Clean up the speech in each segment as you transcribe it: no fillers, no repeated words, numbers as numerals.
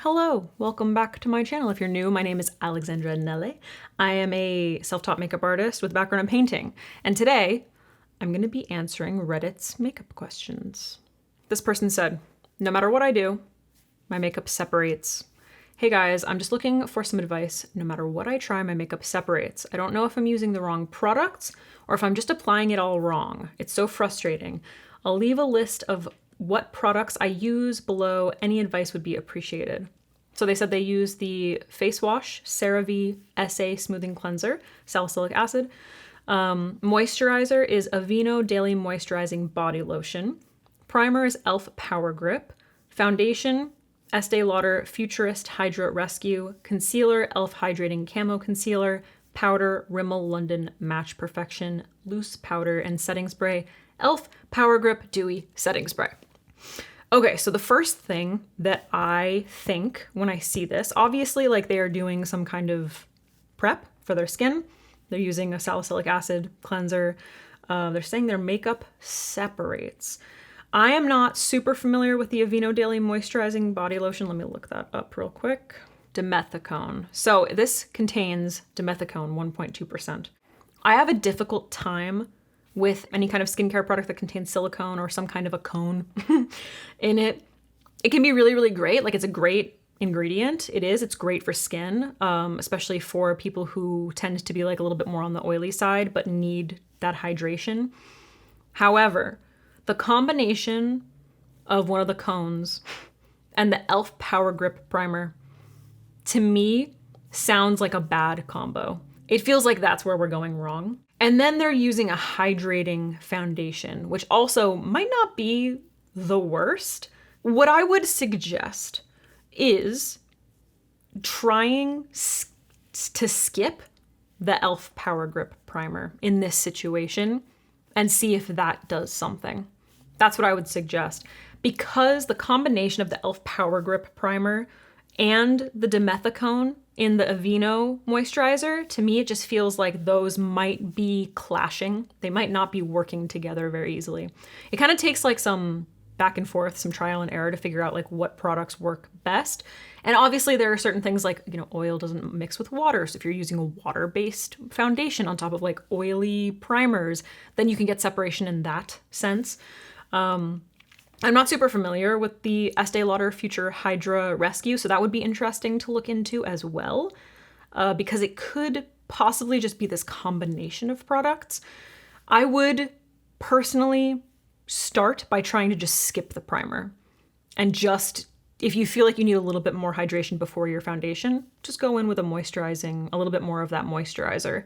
Hello, welcome back to my channel. If you're new, my name is Alexandra Anele. I am a self-taught makeup artist with a background in painting. And today, I'm gonna be answering Reddit's makeup questions. This person said, no matter what I do, my makeup separates. Hey guys, I'm just looking for some advice. No matter what I try, my makeup separates. I don't know if I'm using the wrong products or if I'm just applying it all wrong. It's so frustrating. I'll leave a list of what products I use below. Any advice would be appreciated. So they said they use the face wash, CeraVe SA Smoothing Cleanser, salicylic acid. Moisturizer is Aveeno Daily Moisturizing Body Lotion. Primer is e.l.f. Power Grip. Foundation, Estee Lauder Futurist Hydra Rescue. Concealer, e.l.f. Hydrating Camo Concealer. Powder, Rimmel London Match Perfection. Loose powder and setting spray, e.l.f. Power Grip Dewy Setting Spray. Okay, so the first thing that I think when I see this, obviously like they are doing some kind of prep for their skin. They're using a salicylic acid cleanser. They're saying their makeup separates. I am not super familiar with the Aveeno Daily Moisturizing Body Lotion. Let me look that up real quick. Dimethicone. So this contains dimethicone, 1.2%. I have a difficult time with any kind of skincare product that contains silicone or some kind of a cone in it. It can be really, really great. Like, it's a great ingredient. It's great for skin, especially for people who tend to be like a little bit more on the oily side, but need that hydration. However, the combination of one of the cones and the e.l.f. Power Grip Primer, to me, sounds like a bad combo. It feels like that's where we're going wrong. And then they're using a hydrating foundation, which also might not be the worst. What I would suggest is trying to skip the e.l.f. Power Grip Primer in this situation and see if that does something. That's what I would suggest. Because the combination of the e.l.f. Power Grip Primer and the dimethicone in the Aveeno moisturizer, to me, it just feels like those might be clashing. They might not be working together very easily. It kind of takes like some back and forth, some trial and error to figure out like what products work best. And obviously there are certain things like, oil doesn't mix with water. So if you're using a water-based foundation on top of like oily primers, then you can get separation in that sense. I'm not super familiar with the Estee Lauder Future Hydra Rescue, so that would be interesting to look into as well, because it could possibly just be this combination of products. I would personally start by trying to just skip the primer and just, if you feel like you need a little bit more hydration before your foundation, just go in with a little bit more of that moisturizer.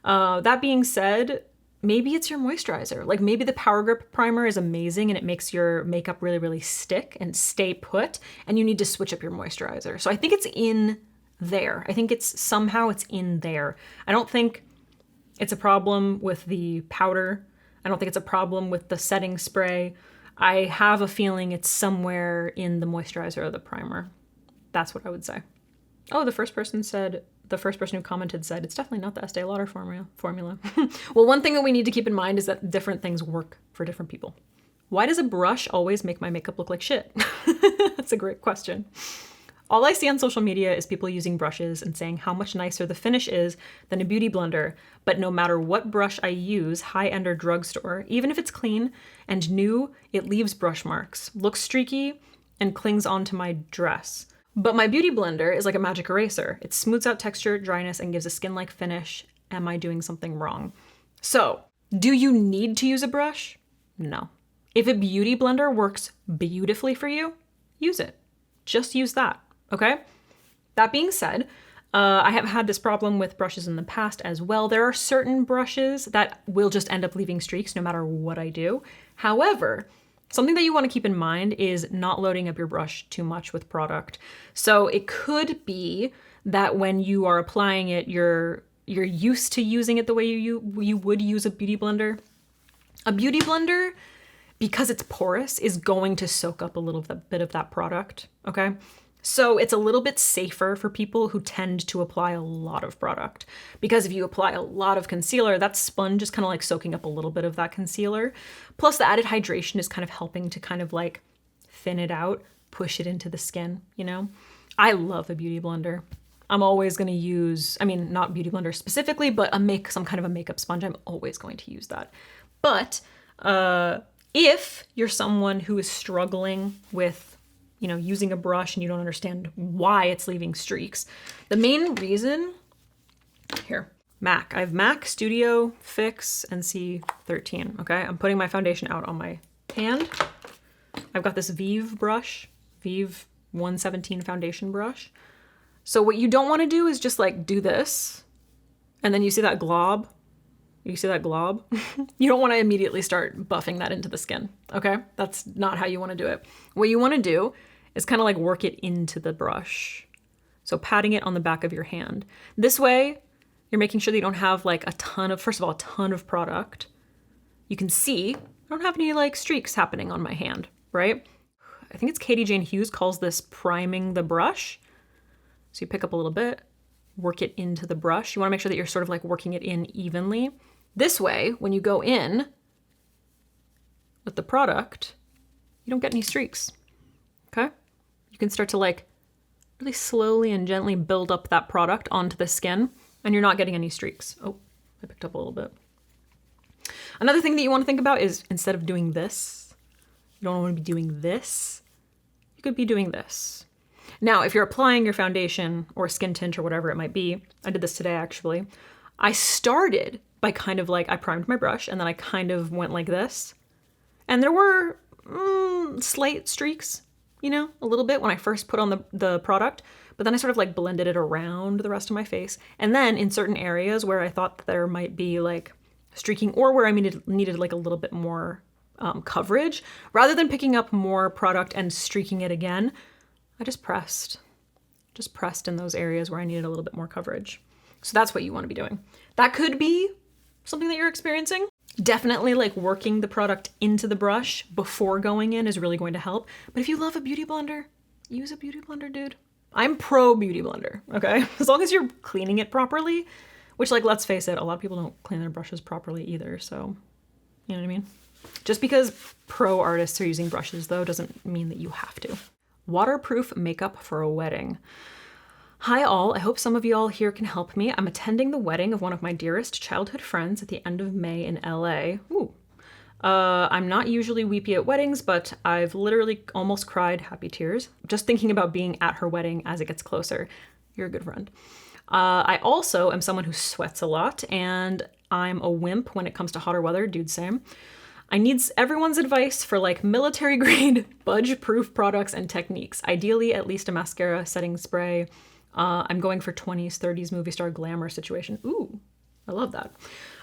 That being said, maybe it's your moisturizer. Like maybe the Power Grip Primer is amazing and it makes your makeup really, really stick and stay put, and you need to switch up your moisturizer. So I think it's in there. I think somehow it's in there. I don't think it's a problem with the powder. I don't think it's a problem with the setting spray. I have a feeling it's somewhere in the moisturizer or the primer. That's what I would say. Oh, the first person who commented said, it's definitely not the Estee Lauder formula. Well, one thing that we need to keep in mind is that different things work for different people. Why does a brush always make my makeup look like shit? That's a great question. All I see on social media is people using brushes and saying how much nicer the finish is than a beauty blender. But no matter what brush I use, high-end or drugstore, even if it's clean and new, it leaves brush marks, looks streaky, and clings onto my dress. But my beauty blender is like a magic eraser. It smooths out texture, dryness, and gives a skin-like finish. Am I doing something wrong? So, do you need to use a brush? No. If a beauty blender works beautifully for you, use it. Just use that, okay? That being said, I have had this problem with brushes in the past as well. There are certain brushes that will just end up leaving streaks no matter what I do. However, something that you want to keep in mind is not loading up your brush too much with product. So it could be that when you are applying it, you're used to using it the way you would use a beauty blender. A beauty blender, because it's porous, is going to soak up a little bit of that product, okay? So it's a little bit safer for people who tend to apply a lot of product, because if you apply a lot of concealer, that sponge is kind of like soaking up a little bit of that concealer. Plus the added hydration is kind of helping to kind of like thin it out, push it into the skin, I love a beauty blender. I'm always going to use, I mean, not beauty blender specifically, but some kind of a makeup sponge. I'm always going to use that. But if you're someone who is struggling with, using a brush and you don't understand why it's leaving streaks, the main reason, here, MAC. I have MAC Studio Fix NC13, okay? I'm putting my foundation out on my hand. I've got this Vive brush, Vive 117 foundation brush. So what you don't want to do is just like do this, and then you see that glob? You see that glob? You don't want to immediately start buffing that into the skin, okay? That's not how you want to do it. What you want to do is kind of like work it into the brush. So patting it on the back of your hand. This way, you're making sure that you don't have like a ton of product. You can see I don't have any like streaks happening on my hand, right? I think it's Katie Jane Hughes calls this priming the brush. So you pick up a little bit, work it into the brush. You want to make sure that you're sort of like working it in evenly. This way, when you go in with the product, you don't get any streaks, okay? You can start to like really slowly and gently build up that product onto the skin, and you're not getting any streaks. Oh, I picked up a little bit. Another thing that you want to think about is instead of doing this, you don't want to be doing this, you could be doing this. Now, if you're applying your foundation or skin tint or whatever it might be, I did this today actually, I started by kind of like, I primed my brush and then I kind of went like this. And there were slight streaks, a little bit when I first put on the product, but then I sort of like blended it around the rest of my face. And then in certain areas where I thought there might be like streaking or where I needed like a little bit more coverage, rather than picking up more product and streaking it again, I just pressed in those areas where I needed a little bit more coverage. So that's what you want to be doing. That could be something that you're experiencing. Definitely like working the product into the brush before going in is really going to help. But if you love a beauty blender, use a beauty blender, dude. I'm pro beauty blender, okay? As long as you're cleaning it properly, which like, let's face it, a lot of people don't clean their brushes properly either. So, you know what I mean? Just because pro artists are using brushes though, doesn't mean that you have to. Waterproof makeup for a wedding. Hi all, I hope some of you all here can help me. I'm attending the wedding of one of my dearest childhood friends at the end of May in LA. Ooh. I'm not usually weepy at weddings, but I've literally almost cried happy tears just thinking about being at her wedding as it gets closer. You're a good friend. I also am someone who sweats a lot, and I'm a wimp when it comes to hotter weather, dude, same. I need everyone's advice for like military grade budge-proof products and techniques. Ideally, at least a mascara setting spray. I'm going for 20s, 30s movie star glamour situation. Ooh, I love that.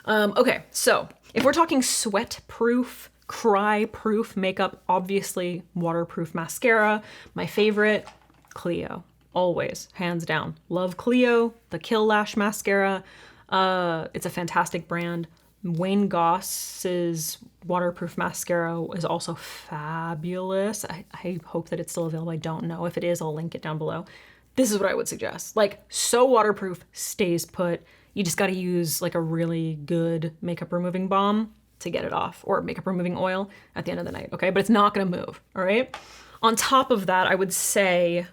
Okay, so if we're talking sweat-proof, cry-proof makeup, obviously waterproof mascara. My favorite, Clio. Always, hands down. Love Clio, the Kill Lash mascara. It's a fantastic brand. Wayne Goss's waterproof mascara is also fabulous. I hope that it's still available. I don't know. If it is, I'll link it down below. This is what I would suggest. Like, so waterproof, stays put. You just got to use like a really good makeup removing balm to get it off, or makeup removing oil at the end of the night, okay? But it's not going to move, all right? On top of that, I would say,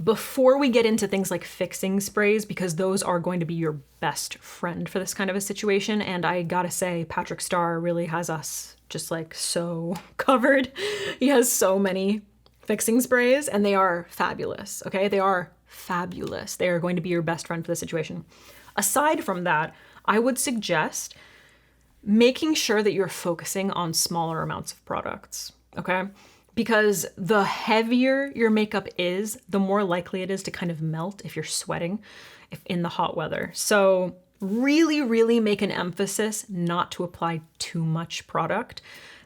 before we get into things like fixing sprays, because those are going to be your best friend for this kind of a situation, and I gotta say, Patrick Starr really has us just like so covered. He has so many fixing sprays, and they are fabulous, okay? They are fabulous. They are going to be your best friend for the situation. Aside from that, I would suggest making sure that you're focusing on smaller amounts of products, okay? Because the heavier your makeup is, the more likely it is to kind of melt if you're sweating in the hot weather. So really, really make an emphasis not to apply too much product.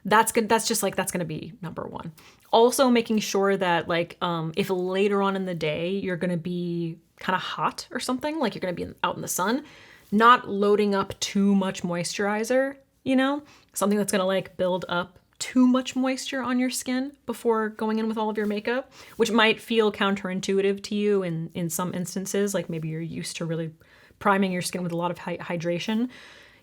That's good. That's gonna be number one. Also making sure that like, if later on in the day, you're gonna be kind of hot or something, like you're gonna be out in the sun, not loading up too much moisturizer, something that's gonna like build up too much moisture on your skin before going in with all of your makeup, which might feel counterintuitive to you in some instances, like maybe you're used to really priming your skin with a lot of hydration.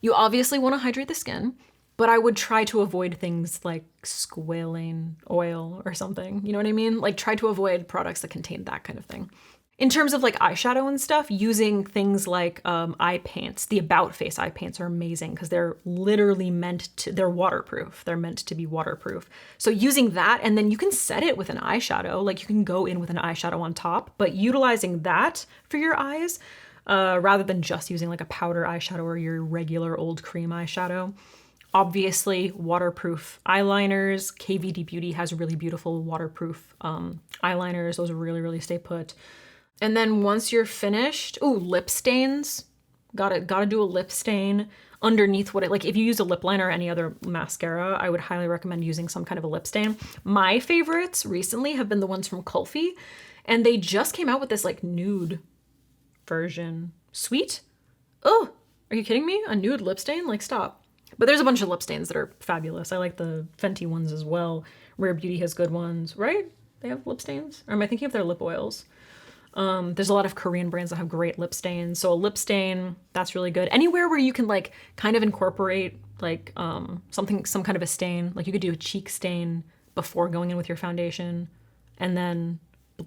You obviously want to hydrate the skin, but I would try to avoid things like squalane oil or something, you know what I mean? Like try to avoid products that contain that kind of thing. In terms of like eyeshadow and stuff, using things like eye paints, the About Face eye paints are amazing because they're literally they're waterproof. They're meant to be waterproof. So using that, and then you can set it with an eyeshadow, like you can go in with an eyeshadow on top, but utilizing that for your eyes, rather than just using like a powder eyeshadow or your regular old cream eyeshadow. Obviously, waterproof eyeliners. KVD Beauty has really beautiful waterproof eyeliners. Those really, really stay put. And then once you're finished, lip stains. Gotta do a lip stain underneath like if you use a lip liner or any other mascara, I would highly recommend using some kind of a lip stain. My favorites recently have been the ones from Kulfi, and they just came out with this like nude version. Sweet? Oh, are you kidding me? A nude lip stain? Like, stop. But there's a bunch of lip stains that are fabulous. I like the Fenty ones as well. Rare Beauty has good ones, right? They have lip stains? Or am I thinking of their lip oils? There's a lot of Korean brands that have great lip stains. So a lip stain, that's really good. Anywhere where you can like kind of incorporate like some kind of a stain. Like you could do a cheek stain before going in with your foundation and then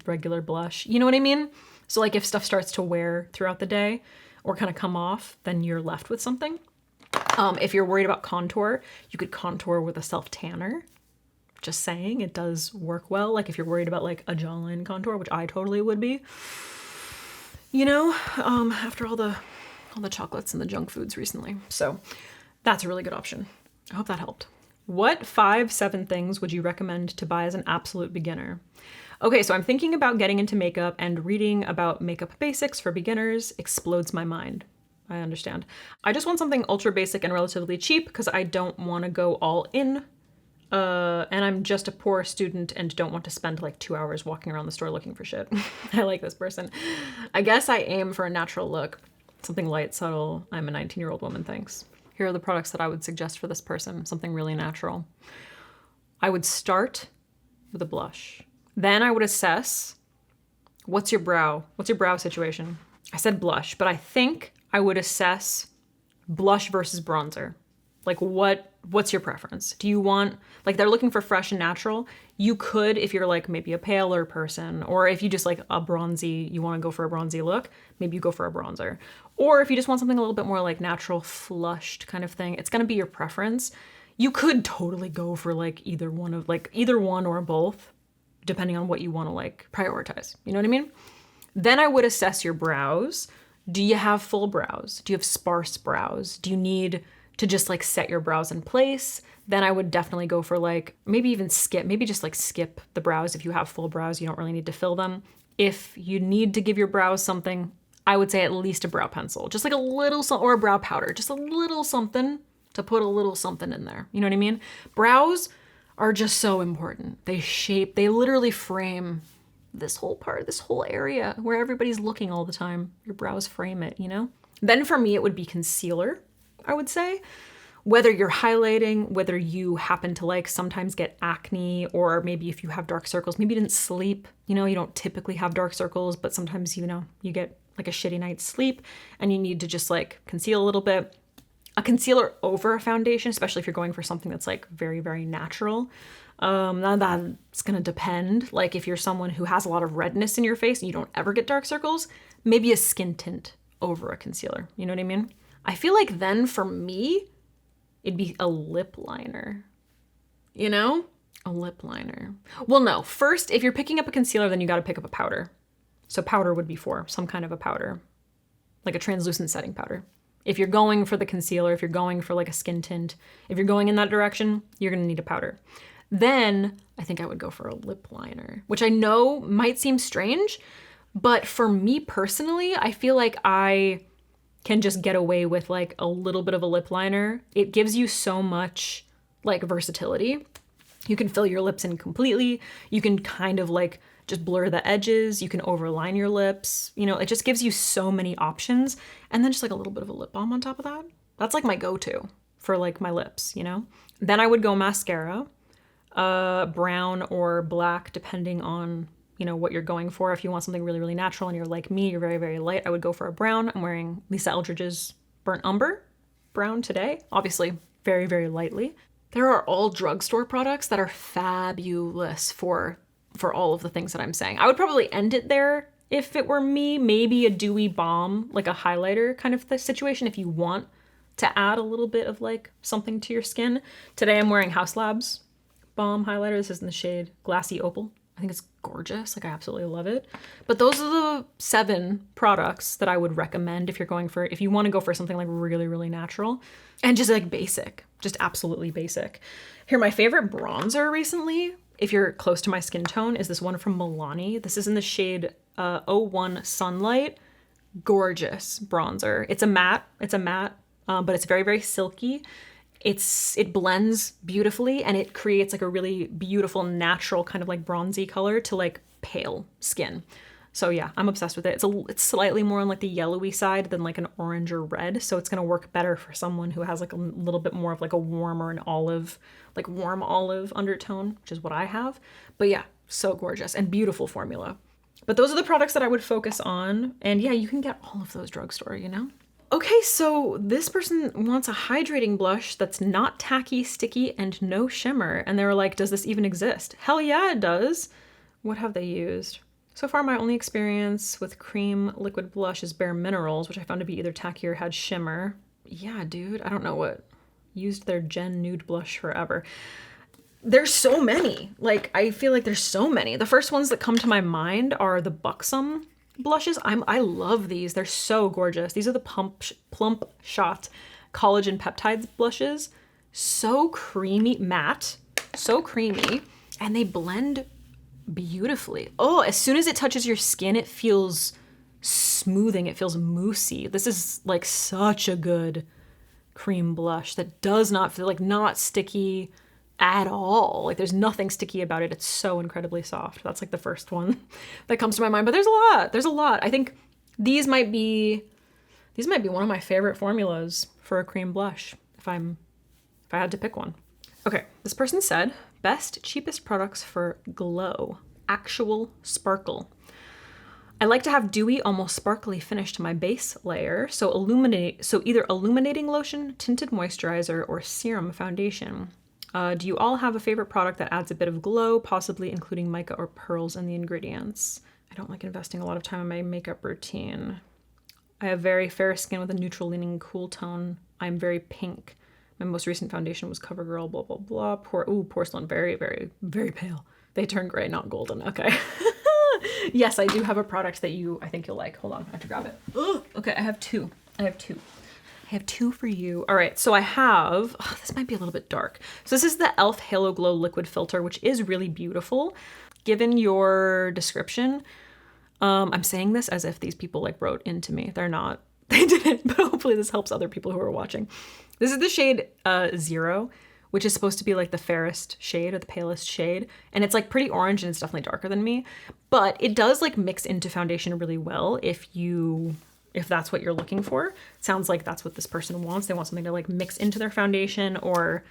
regular blush. You know what I mean? So like if stuff starts to wear throughout the day or kind of come off, then you're left with something. If you're worried about contour, you could contour with a self-tanner. Just saying, it does work well. Like if you're worried about like a jawline contour, which I totally would be, you know, after all the chocolates and the junk foods recently. So that's a really good option. I hope that helped. What 7 things would you recommend to buy as an absolute beginner? Okay, so I'm thinking about getting into makeup, and reading about makeup basics for beginners explodes my mind. I understand. I just want something ultra basic and relatively cheap because I don't want to go all in. And I'm just a poor student and don't want to spend like 2 hours walking around the store looking for shit. I like this person. I guess I aim for a natural look. Something light, subtle. I'm a 19-year-old woman, thanks. Here are the products that I would suggest for this person. Something really natural. I would start with a blush. Then I would assess, what's your brow situation? I said blush, but I think I would assess blush versus bronzer. Like what's your preference? Do you want, like they're looking for fresh and natural. You could, if you're like maybe a paler person, or if you just like a bronzy, you want to go for a bronzy look, maybe you go for a bronzer. Or if you just want something a little bit more like natural, flushed kind of thing, it's going to be your preference. You could totally go for like either one or both, depending on what you want to like prioritize. You know what I mean? Then I would assess your brows. Do you have full brows? Do you have sparse brows? Do you need to just like set your brows in place? Then I would definitely go for like, maybe just like skip the brows. If you have full brows, you don't really need to fill them. If you need to give your brows something, I would say at least a brow pencil, just like a little, or a brow powder, just a little something to put a little something in there. You know what I mean? Brows are just so important. They literally frame this whole area where everybody's looking all the time. Your brows frame it, you know? Then for me, it would be concealer, I would say. Whether you're highlighting, whether you happen to like sometimes get acne, or maybe if you have dark circles, maybe you didn't sleep, you know, you don't typically have dark circles, but sometimes, you know, you get like a shitty night's sleep and you need to just like conceal a little bit. A concealer over a foundation, especially if you're going for something that's like very, very natural. That's gonna depend. Like if you're someone who has a lot of redness in your face and you don't ever get dark circles, maybe a skin tint over a concealer. You know what I mean? I feel like then for me, it'd be a lip liner. You know? A lip liner. Well, no. First, if you're picking up a concealer, then you gotta pick up a powder. So powder would be for some kind of a powder, like a translucent setting powder. If you're going for the concealer, if you're going for like a skin tint, if you're going in that direction, you're gonna need a powder. Then I think I would go for a lip liner, which I know might seem strange, but for me personally, I feel like I can just get away with like a little bit of a lip liner. It gives you so much like versatility. You can fill your lips in completely. You can kind of like just blur the edges. You can overline your lips. You know, it just gives you so many options. And then just like a little bit of a lip balm on top of that. That's like my go-to for like my lips, you know? Then I would go mascara, brown or black, depending on, you know, what you're going for. If you want something really, really natural and you're like me, you're very, very light, I would go for a brown. I'm wearing Lisa Eldridge's Burnt Umber brown today, obviously very, very lightly. There are all drugstore products that are fabulous for all of the things that I'm saying. I would probably end it there If it were me, maybe a dewy balm, like a highlighter kind of situation if you want to add a little bit of like something to your skin. Today I'm wearing House Labs balm highlighter. This is in the shade Glassy Opal. I think it's gorgeous. Like I absolutely love it. But those are the 7 products that I would recommend if you want to go for something like really, really natural and just like basic, just absolutely basic. Here, my favorite bronzer recently, if you're close to my skin tone, is this one from Milani. This is in the shade 01 Sunlight. Gorgeous bronzer. It's a matte, but it's very, very silky. It blends beautifully and it creates like a really beautiful natural kind of like bronzy color to like pale skin. So yeah, I'm obsessed with it. It's slightly more on like the yellowy side than like an orange or red. So it's gonna work better for someone who has like a little bit more of like a warm or an olive, like warm olive undertone, which is what I have. But yeah, so gorgeous and beautiful formula. But those are the products that I would focus on. And yeah, you can get all of those drugstore, you know? Okay, so this person wants a hydrating blush that's not tacky, sticky, and no shimmer. And they were like, does this even exist? Hell yeah, it does. What have they used? So far, my only experience with cream liquid blush is Bare Minerals, which I found to be either tacky or had shimmer. Yeah, dude, I don't know what. Used their Gen Nude blush forever. There's so many. Like, I feel like there's so many. The first ones that come to my mind are the Buxom blushes. I love these. They're so gorgeous. These are the Plump Shot Collagen Peptides blushes. So creamy, matte, so creamy, and they blend beautifully. Oh, as soon as it touches your skin, it feels smoothing. It feels moussey. This is like such a good cream blush that does not feel like not sticky at all. Like there's nothing sticky about it. It's so incredibly soft. That's like the first one that comes to my mind, but there's a lot. There's a lot. I think these might be one of my favorite formulas for a cream blush if I had to pick one. Okay, this person said, best, cheapest products for glow, actual sparkle. I like to have dewy, almost sparkly finish to my base layer, so either illuminating lotion, tinted moisturizer, or serum foundation. Do you all have a favorite product that adds a bit of glow, possibly including mica or pearls in the ingredients? I don't like investing a lot of time in my makeup routine. I have very fair skin with a neutral leaning cool tone. I'm very pink. My most recent foundation was CoverGirl, blah, blah, blah. Porcelain, very, very, very pale. They turn gray, not golden. Okay. Yes, I do have a product that I think you'll like. Hold on, I have to grab it. Ugh. Okay, I have two for you. All right, so I have, this might be a little bit dark. So this is the e.l.f. Halo Glow Liquid Filter, which is really beautiful. Given your description, I'm saying this as if these people like wrote into me. They're not, they didn't, but hopefully this helps other people who are watching. This is the shade 0, which is supposed to be like the fairest shade or the palest shade. And it's like pretty orange and it's definitely darker than me, but it does like mix into foundation really well if that's what you're looking for. It sounds like that's what this person wants. They want something to like mix into their foundation or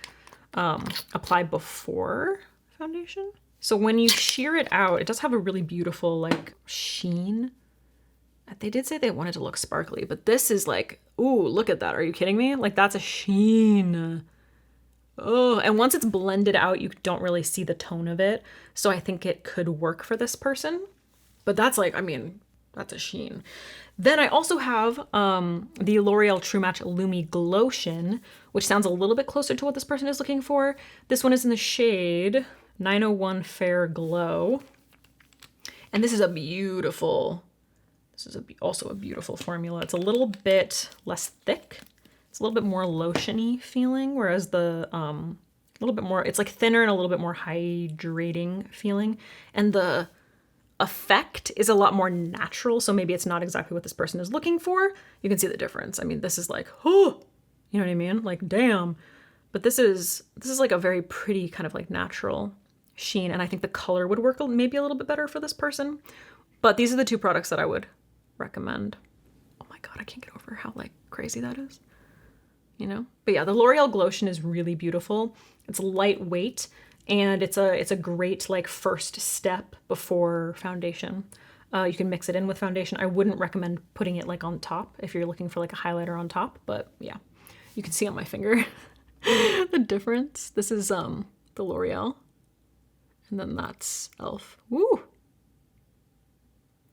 apply before foundation. So when you sheer it out, it does have a really beautiful like sheen. They did say they wanted to look sparkly, but this is like, ooh, look at that. Are you kidding me? Like that's a sheen. Oh, and once it's blended out, you don't really see the tone of it. So I think it could work for this person. But that's like, I mean, that's a sheen. Then I also have the L'Oreal True Match Lumi Glotion, which sounds a little bit closer to what this person is looking for. This one is in the shade 901 Fair Glow. And this is also a beautiful formula. It's a little bit less thick. It's a little bit more lotiony feeling, whereas the little bit more, it's like thinner and a little bit more hydrating feeling. And the effect is a lot more natural, so maybe it's not exactly what this person is looking for. You can see the difference. I mean, this is like, oh, you know what I mean? Like, damn. But this is like a very pretty kind of like natural sheen, and I think the color would work maybe a little bit better for this person. But these are the 2 products that I would recommend. Oh my god, I can't get over how like crazy that is. You know? But yeah, the L'Oreal Glotion is really beautiful. It's lightweight. And it's a great like first step before foundation. You can mix it in with foundation. I wouldn't recommend putting it like on top if you're looking for like a highlighter on top, but yeah, you can see on my finger the difference. This is the L'Oreal, and then that's e.l.f. Woo!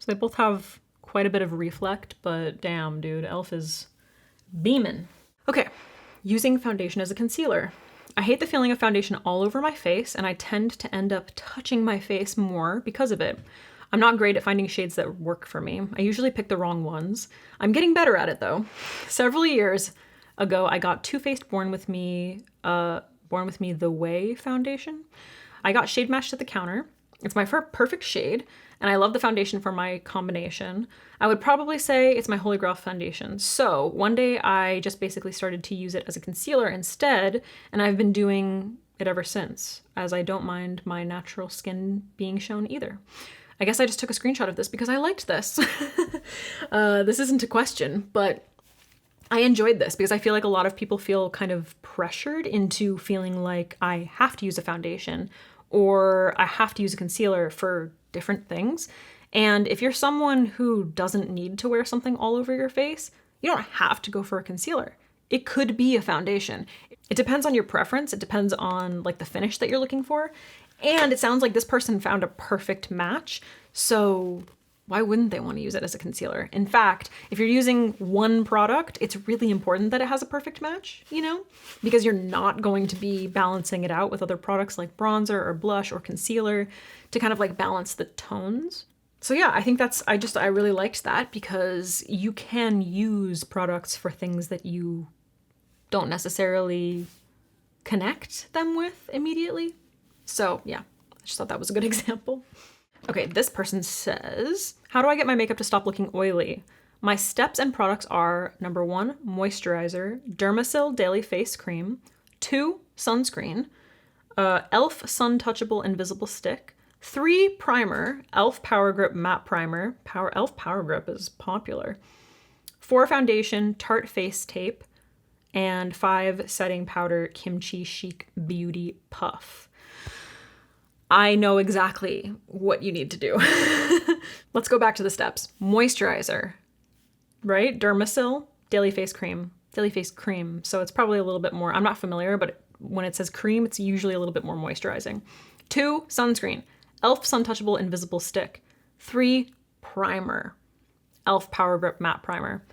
So they both have quite a bit of reflect, but damn, dude, e.l.f. is beaming. Okay, using foundation as a concealer. I hate the feeling of foundation all over my face, and I tend to end up touching my face more because of it. I'm not great at finding shades that work for me. I usually pick the wrong ones. I'm getting better at it though. Several years ago, I got Too Faced Born With Me The Way foundation. I got shade matched at the counter. It's my perfect shade, and I love the foundation for my combination. I would probably say it's my holy grail foundation. So one day I just basically started to use it as a concealer instead, and I've been doing it ever since, as I don't mind my natural skin being shown either. I guess I just took a screenshot of this because I liked this. This isn't a question, but I enjoyed this because I feel like a lot of people feel kind of pressured into feeling like I have to use a foundation or I have to use a concealer for different things. And if you're someone who doesn't need to wear something all over your face, you don't have to go for a concealer. It could be a foundation. It depends on your preference. It depends on like the finish that you're looking for. And it sounds like this person found a perfect match. So why wouldn't they want to use it as a concealer? In fact, if you're using one product, it's really important that it has a perfect match, you know, because you're not going to be balancing it out with other products like bronzer or blush or concealer to kind of like balance the tones. So yeah, I think I really liked that because you can use products for things that you don't necessarily connect them with immediately. So yeah, I just thought that was a good example. Okay, this person says, how do I get my makeup to stop looking oily? My steps and products are: number 1, moisturizer, Dermasil Daily Face Cream, 2, sunscreen, e.l.f. Sun Touchable Invisible Stick, 3, primer, e.l.f. Power Grip Matte Primer, e.l.f. Power Grip is popular, 4, foundation, Tarte Face Tape, and 5, setting powder, Kimchi Chic Beauty Puff. I know exactly what you need to do. Let's go back to the steps. Moisturizer, right? Dermasil, Daily Face Cream. So it's probably a little bit more, I'm not familiar, but when it says cream, it's usually a little bit more moisturizing. 2, sunscreen, e.l.f. Sun Touchable Invisible Stick. 3, primer, e.l.f. Power Grip Matte Primer.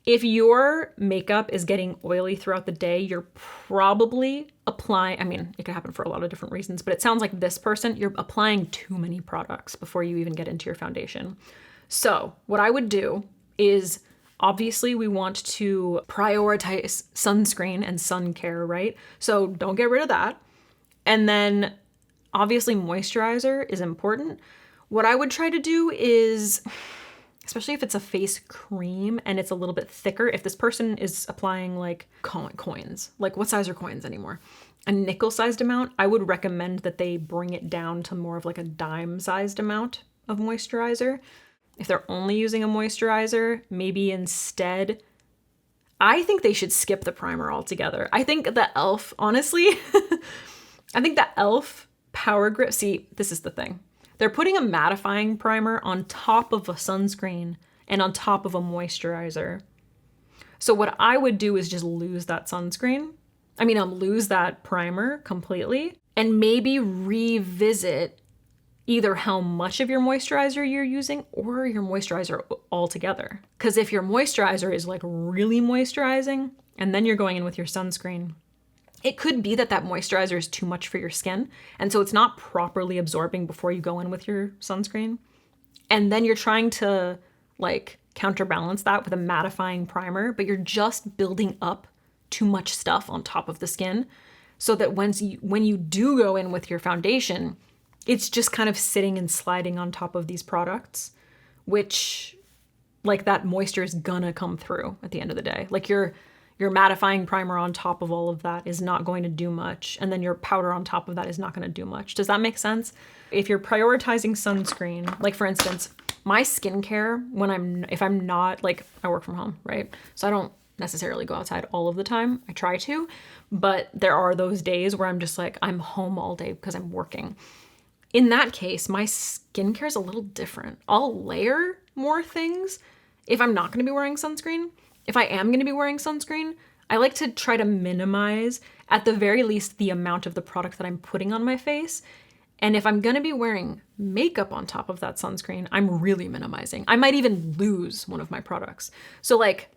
If your makeup is getting oily throughout the day, you're probably applying, I mean, it could happen for a lot of different reasons, but it sounds like this person, you're applying too many products before you even get into your foundation. So what I would do is, obviously we want to prioritize sunscreen and sun care, right? So don't get rid of that. And then obviously moisturizer is important. What I would try to do is, especially if it's a face cream and it's a little bit thicker, if this person is applying like coins, like what size are coins anymore? A nickel-sized amount, I would recommend that they bring it down to more of like a dime-sized amount of moisturizer. If they're only using a moisturizer, maybe instead, I think they should skip the primer altogether. I think the e.l.f., honestly, I think the e.l.f. Power Grip, see, this is the thing. They're putting a mattifying primer on top of a sunscreen and on top of a moisturizer. So what I would do is just lose that sunscreen. Lose that primer completely and maybe revisit either how much of your moisturizer you're using or your moisturizer altogether. Because if your moisturizer is like really moisturizing and then you're going in with your sunscreen, it could be that moisturizer is too much for your skin. And so it's not properly absorbing before you go in with your sunscreen. And then you're trying to like counterbalance that with a mattifying primer, but you're just building up too much stuff on top of the skin so that when you do go in with your foundation, it's just kind of sitting and sliding on top of these products, which like that moisture is gonna come through at the end of the day. Like your mattifying primer on top of all of that is not going to do much. And then your powder on top of that is not going to do much. Does that make sense? If you're prioritizing sunscreen, like for instance, my skincare, if I'm not, like I work from home, right? So I don't necessarily go outside all of the time. I try to, but there are those days where I'm just like, I'm home all day because I'm working. In that case, my skincare is a little different. I'll layer more things if I'm not going to be wearing sunscreen. If I am going to be wearing sunscreen, I like to try to minimize, at the very least, the amount of the product that I'm putting on my face. And if I'm gonna be wearing makeup on top of that sunscreen, I'm really minimizing. I might even lose one of my products. So like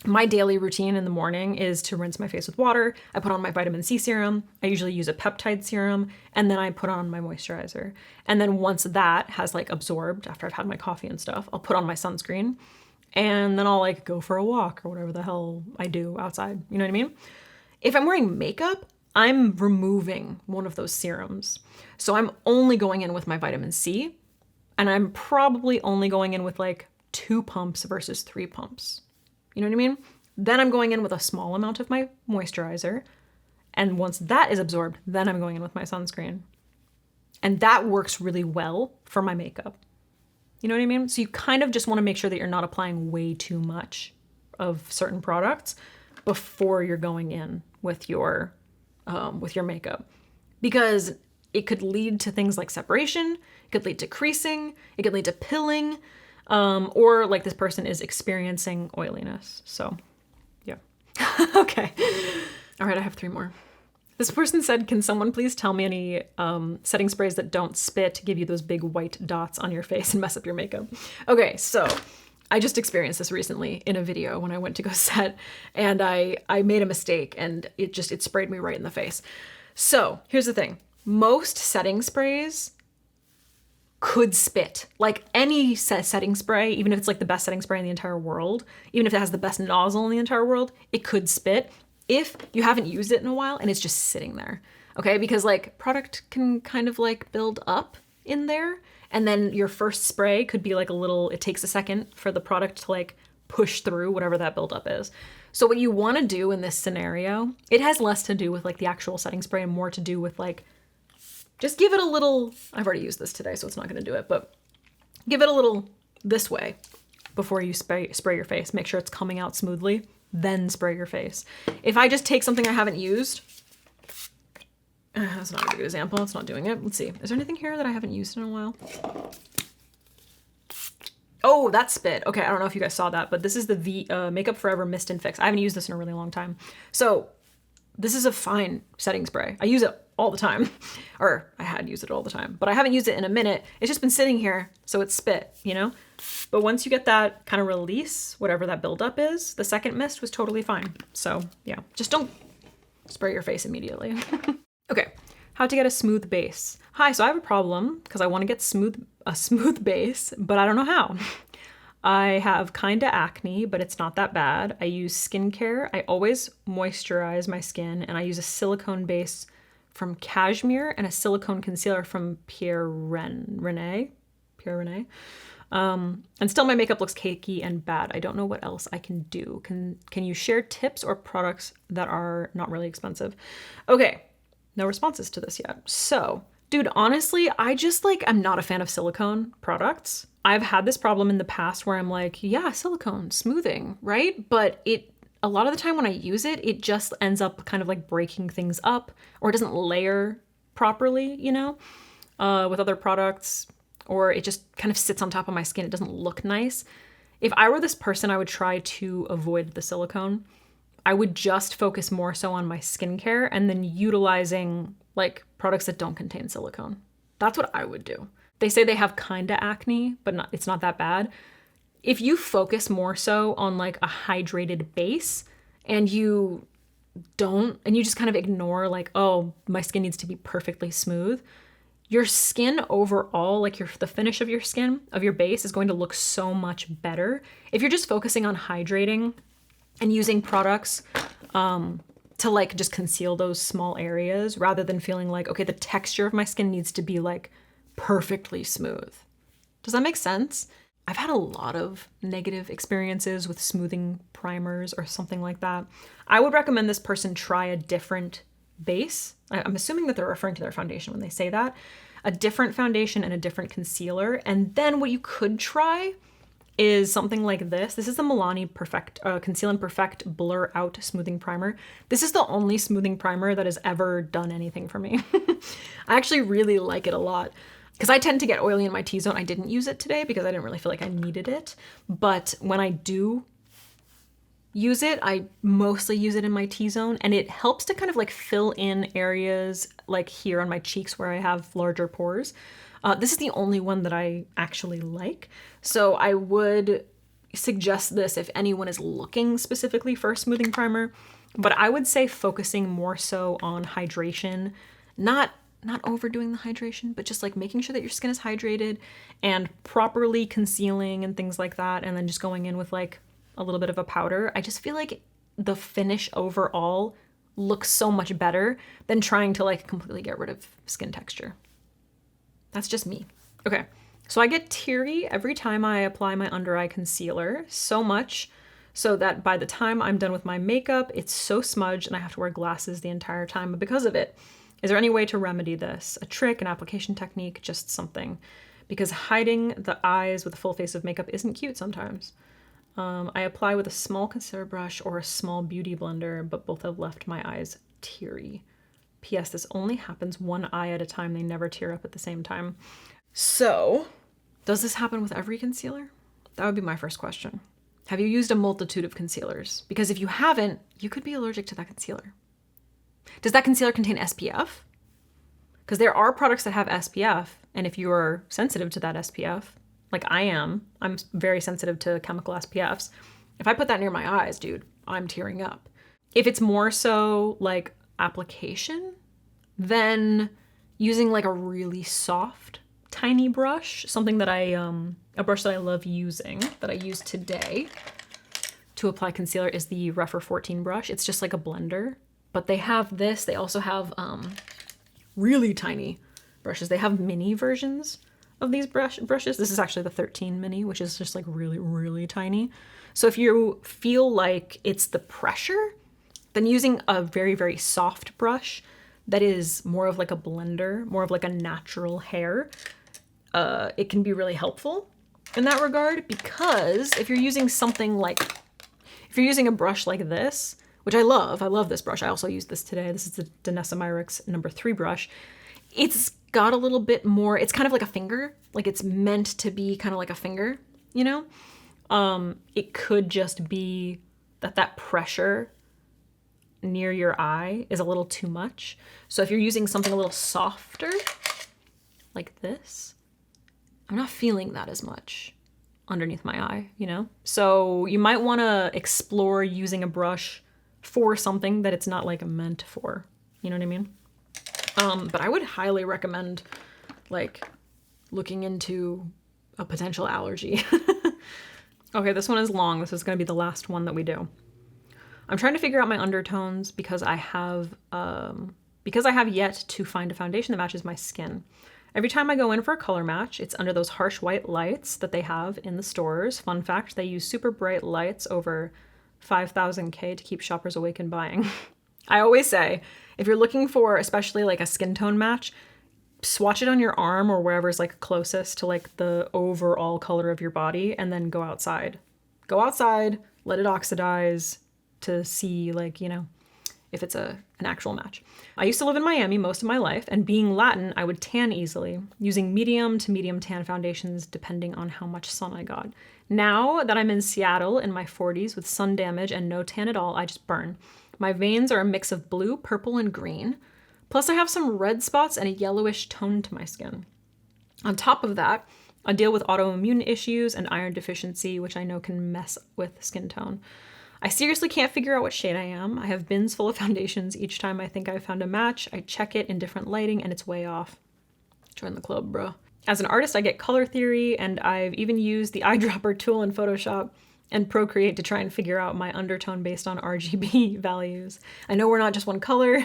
my daily routine in the morning is to rinse my face with water. I put on my vitamin C serum. I usually use a peptide serum, and then I put on my moisturizer. And then once that has like absorbed after I've had my coffee and stuff, I'll put on my sunscreen, and then I'll like go for a walk or whatever the hell I do outside. You know what I mean? If I'm wearing makeup, I'm removing one of those serums. So I'm only going in with my vitamin C, and I'm probably only going in with like 2 pumps versus 3 pumps. You know what I mean? Then I'm going in with a small amount of my moisturizer. And once that is absorbed, then I'm going in with my sunscreen. And that works really well for my makeup. You know what I mean? So you kind of just want to make sure that you're not applying way too much of certain products before you're going in with your makeup. Because it could lead to things like separation, it could lead to creasing, it could lead to pilling, or like this person is experiencing oiliness. So yeah. Okay. All right, I have 3 more. This person said, can someone please tell me any setting sprays that don't spit, give you those big white dots on your face and mess up your makeup? Okay, so I just experienced this recently in a video when I went to go set, and I made a mistake and it sprayed me right in the face. So here's the thing. Most setting sprays could spit. Like any setting spray, even if it's like the best setting spray in the entire world, even if it has the best nozzle in the entire world, it could spit if you haven't used it in a while and it's just sitting there. Okay, because like product can kind of like build up in there, and then your first spray could be like it takes a second for the product to like push through whatever that buildup is. So what you want to do in this scenario, it has less to do with like the actual setting spray and more to do with like, just give it a little, I've already used this today, so it's not going to do it, but give it a little this way before you spray your face. Make sure it's coming out smoothly, then spray your face. If I just take something I haven't used, that's not a good example. It's not doing it. Let's see. Is there anything here that I haven't used in a while? Oh, that's spit. Okay, I don't know if you guys saw that, but this is the Makeup Forever Mist and Fix. I haven't used this in a really long time. So this is a fine setting spray. I use it all the time, or I had used it all the time, but I haven't used it in a minute. It's just been sitting here, so it's spit, you know? But once you get that kind of release, whatever that buildup is, the second mist was totally fine. So yeah, just don't spray your face immediately. Okay, how to get a smooth base. Hi, so I have a problem because I want to get a smooth base, but I don't know how. I have kinda acne, but it's not that bad. I use skincare. I always moisturize my skin, and I use a silicone base from Cashmere and a silicone concealer from Pierre Rene. And still my makeup looks cakey and bad. I don't know what else I can do. Can you share tips or products that are not really expensive? Okay, no responses to this yet. So, dude, honestly, I'm not a fan of silicone products. I've had this problem in the past where I'm like, yeah, silicone, smoothing, right? But a lot of the time when I use it, it just ends up kind of like breaking things up, or it doesn't layer properly, you know, with other products, or it just kind of sits on top of my skin. It doesn't look nice. If I were this person, I would try to avoid the silicone. I would just focus more so on my skincare and then utilizing like products that don't contain silicone. That's what I would do. They say they have kinda acne, but it's not that bad. If you focus more so on like a hydrated base and you just kind of ignore like, oh, my skin needs to be perfectly smooth, your skin overall, like the finish of your skin, of your base, is going to look so much better if you're just focusing on hydrating and using products to like just conceal those small areas rather than feeling like, okay, the texture of my skin needs to be like perfectly smooth. Does that make sense? I've had a lot of negative experiences with smoothing primers or something like that. I would recommend this person try a different base. I'm assuming that they're referring to their foundation when they say that. A different foundation and a different concealer. And then what you could try is something like this. This is the Milani Conceal and Perfect Blur Out Smoothing Primer. This is the only smoothing primer that has ever done anything for me. I actually really like it a lot because I tend to get oily in my T-zone. I didn't use it today because I didn't really feel like I needed it. But when I do use it. I mostly use it in my T-zone, and it helps to kind of like fill in areas like here on my cheeks where I have larger pores. This is the only one that I actually like. So I would suggest this if anyone is looking specifically for a smoothing primer, but I would say focusing more so on hydration, not overdoing the hydration, but just like making sure that your skin is hydrated and properly concealing and things like that, and then just going in with like a little bit of a powder. I just feel like the finish overall looks so much better than trying to like completely get rid of skin texture. That's just me. Okay, so I get teary every time I apply my under eye concealer, so much so that by the time I'm done with my makeup, it's so smudged and I have to wear glasses the entire time because of it. Is there any way to remedy this? A trick, an application technique, just something? Because hiding the eyes with a full face of makeup isn't cute sometimes. I apply with a small concealer brush or a small beauty blender, but both have left my eyes teary. P.S. This only happens one eye at a time. They never tear up at the same time. So, does this happen with every concealer? That would be my first question. Have you used a multitude of concealers? Because if you haven't, you could be allergic to that concealer. Does that concealer contain SPF? Because there are products that have SPF, and if you are sensitive to that SPF, like I'm very sensitive to chemical SPFs. If I put that near my eyes, dude, I'm tearing up. If it's more so like application, then using like a really soft, tiny brush, something that a brush that I love using, that I used today to apply concealer is the Rephr 14 brush. It's just like a blender, but they have this. They also have really tiny brushes. They have mini versions of these brushes. This is actually the 13 mini, which is just like really, really tiny. So if you feel like it's the pressure, then using a very, very soft brush that is more of like a blender, more of like a natural hair, it can be really helpful in that regard. Because if you're using something like, if you're using a brush like this, which I love this brush. I also used this today. This is the Danessa Myricks number 3 brush. It's got a little bit more, it's kind of like a finger, like it's meant to be kind of like a finger, you know? It could just be that pressure near your eye is a little too much. So if you're using something a little softer, like this, I'm not feeling that as much underneath my eye, you know? So you might wanna explore using a brush for something that it's not like meant for, you know what I mean? But I would highly recommend like looking into a potential allergy. Okay, this one is long. This is gonna be the last one that we do. I'm trying to figure out my undertones because I have yet to find a foundation that matches my skin. Every time I go in for a color match, it's under those harsh white lights that they have in the stores. Fun fact, they use super bright lights over 5,000K to keep shoppers awake and buying. I always say, if you're looking for especially like a skin tone match, swatch it on your arm or wherever's like closest to like the overall color of your body, and then go outside. Go outside, let it oxidize to see like, you know, if it's an actual match. I used to live in Miami most of my life, and being Latin, I would tan easily, using medium to medium tan foundations depending on how much sun I got. Now that I'm in Seattle in my 40s with sun damage and no tan at all, I just burn. My veins are a mix of blue, purple, and green. Plus I have some red spots and a yellowish tone to my skin. On top of that, I deal with autoimmune issues and iron deficiency, which I know can mess with skin tone. I seriously can't figure out what shade I am. I have bins full of foundations. Each time I think I've found a match, I check it in different lighting and it's way off. Join the club, bro. As an artist, I get color theory, and I've even used the eyedropper tool in Photoshop and Procreate to try and figure out my undertone based on RGB values. I know we're not just one color,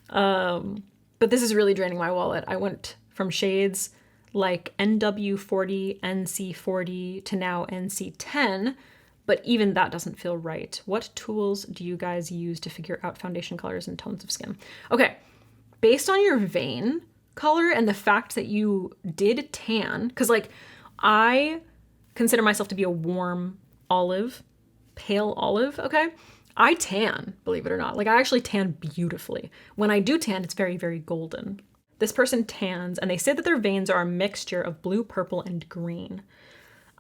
but this is really draining my wallet. I went from shades like NW40, NC40 to now NC10, but even that doesn't feel right. What tools do you guys use to figure out foundation colors and tones of skin? Okay, based on your vein color and the fact that you did tan, because like I consider myself to be a warm olive, pale olive, okay? I tan, believe it or not. Like I actually tan beautifully. When I do tan, it's very, very golden. This person tans, and they say that their veins are a mixture of blue, purple, and green.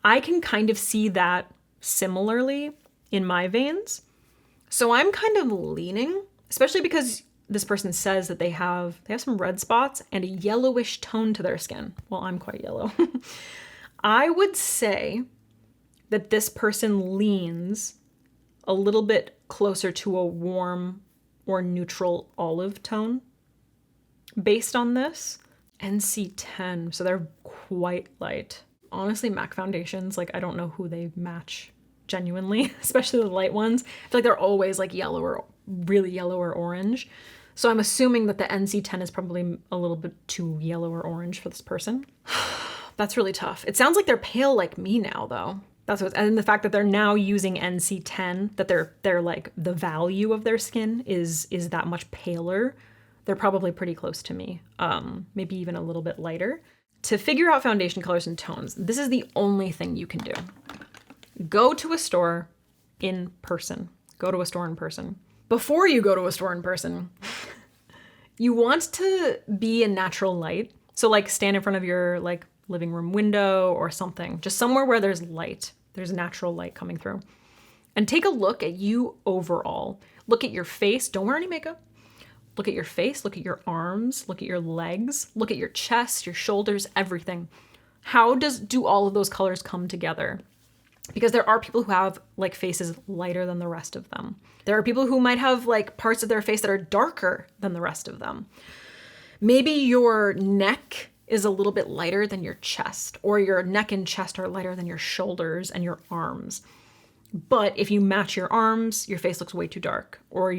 I can kind of see that similarly in my veins. So I'm kind of leaning, especially because this person says that they have some red spots and a yellowish tone to their skin. Well, I'm quite yellow. I would say that this person leans a little bit closer to a warm or neutral olive tone based on this. NC10, so they're quite light. Honestly, MAC foundations, like I don't know who they match genuinely, especially the light ones. I feel like they're always like yellow or really yellow or orange. So I'm assuming that the NC10 is probably a little bit too yellow or orange for this person. That's really tough. It sounds like they're pale like me now though. That's what, and the fact that they're now using NC10, that they're like the value of their skin is that much paler. They're probably pretty close to me, maybe even a little bit lighter. To figure out foundation colors and tones, this is the only thing you can do. Go to a store in person. Go to a store in person. Before you go to a store in person, you want to be in natural light. So like stand in front of your like living room window or something, just somewhere where there's light. There's natural light coming through. And take a look at you overall. Look at your face. Don't wear any makeup. Look at your face, look at your arms, look at your legs, look at your chest, your shoulders, everything. How do all of those colors come together? Because there are people who have like faces lighter than the rest of them. There are people who might have like parts of their face that are darker than the rest of them. Maybe your neck is a little bit lighter than your chest, or your neck and chest are lighter than your shoulders and your arms. But if you match your arms, your face looks way too dark. Or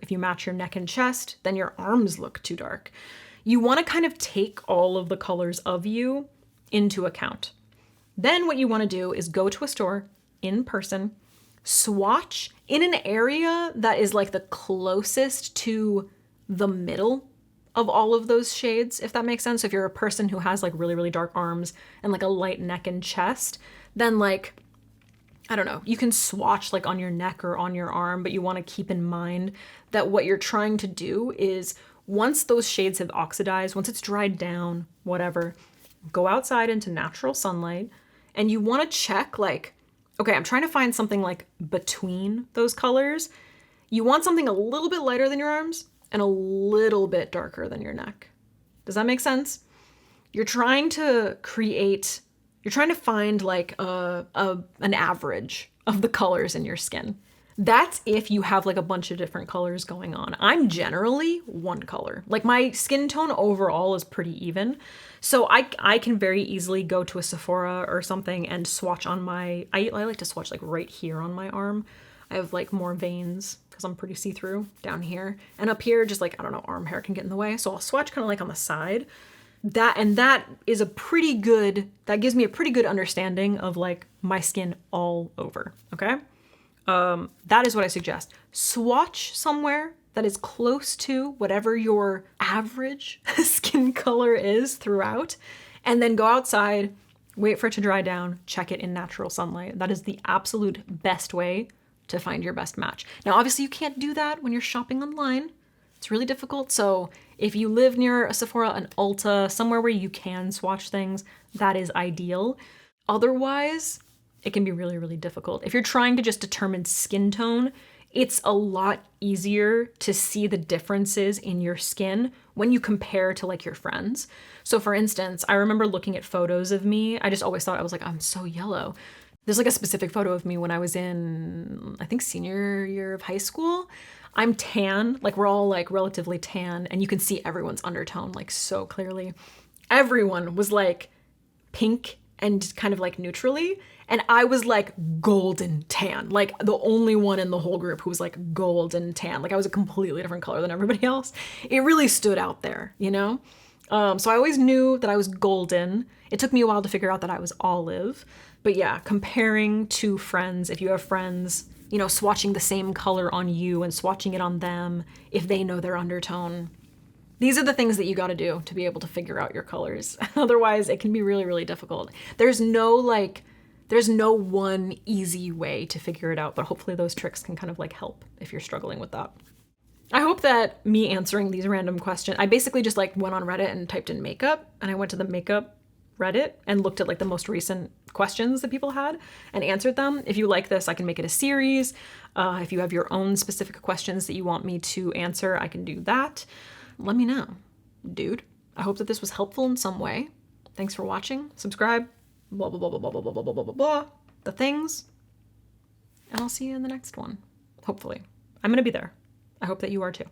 if you match your neck and chest, then your arms look too dark. You want to kind of take all of the colors of you into account. Then what you want to do is go to a store in person, swatch in an area that is like the closest to the middle of all of those shades, if that makes sense. So if you're a person who has like really, really dark arms and like a light neck and chest, then like, I don't know, you can swatch like on your neck or on your arm, but you want to keep in mind that what you're trying to do is once those shades have oxidized, once it's dried down, whatever, go outside into natural sunlight and you want to check like, okay, I'm trying to find something like between those colors. You want something a little bit lighter than your arms and a little bit darker than your neck. Does that make sense? You're trying to find like an average of the colors in your skin. That's if you have like a bunch of different colors going on. I'm generally one color. Like my skin tone overall is pretty even. So I can very easily go to a Sephora or something and swatch on I like to swatch like right here on my arm. I have like more veins because I'm pretty see-through down here. And up here, just like, I don't know, arm hair can get in the way. So I'll swatch kind of like on the side. That gives me a pretty good understanding of like my skin all over, okay? That is what I suggest. Swatch somewhere that is close to whatever your average skin color is throughout, and then go outside, wait for it to dry down, check it in natural sunlight. That is the absolute best way to find your best match. Now, obviously you can't do that when you're shopping online. It's really difficult. So if you live near a Sephora, an Ulta, somewhere where you can swatch things, that is ideal. Otherwise, it can be really, really difficult. If you're trying to just determine skin tone, it's a lot easier to see the differences in your skin when you compare to like your friends. So for instance, I remember looking at photos of me. I just always thought I was like, I'm so yellow. There's like a specific photo of me when I was in, I think, senior year of high school. I'm tan, like we're all like relatively tan, and you can see everyone's undertone like so clearly. Everyone was like pink and kind of like neutrally, and I was like golden tan, like the only one in the whole group who was like golden tan. Like I was a completely different color than everybody else. It really stood out there, you know? So I always knew that I was golden. It took me a while to figure out that I was olive. But yeah, comparing to friends, if you have friends, you know, swatching the same color on you and swatching it on them if they know their undertone. These are the things that you got to do to be able to figure out your colors. Otherwise, it can be really, really difficult. There's no one easy way to figure it out, but hopefully those tricks can kind of like help if you're struggling with that. I hope that me answering these random questions, I basically just like went on Reddit and typed in makeup, and I went to the makeup Reddit and looked at like the most recent questions that people had and answered them. If you like this, I can make it a series. If you have your own specific questions that you want me to answer, I can do that. Let me know, dude. I hope that this was helpful in some way. Thanks for watching. Subscribe, blah, blah, blah, blah, blah, blah, blah, blah, blah, blah, the things. And I'll see you in the next one, hopefully. I'm going to be there. I hope that you are too.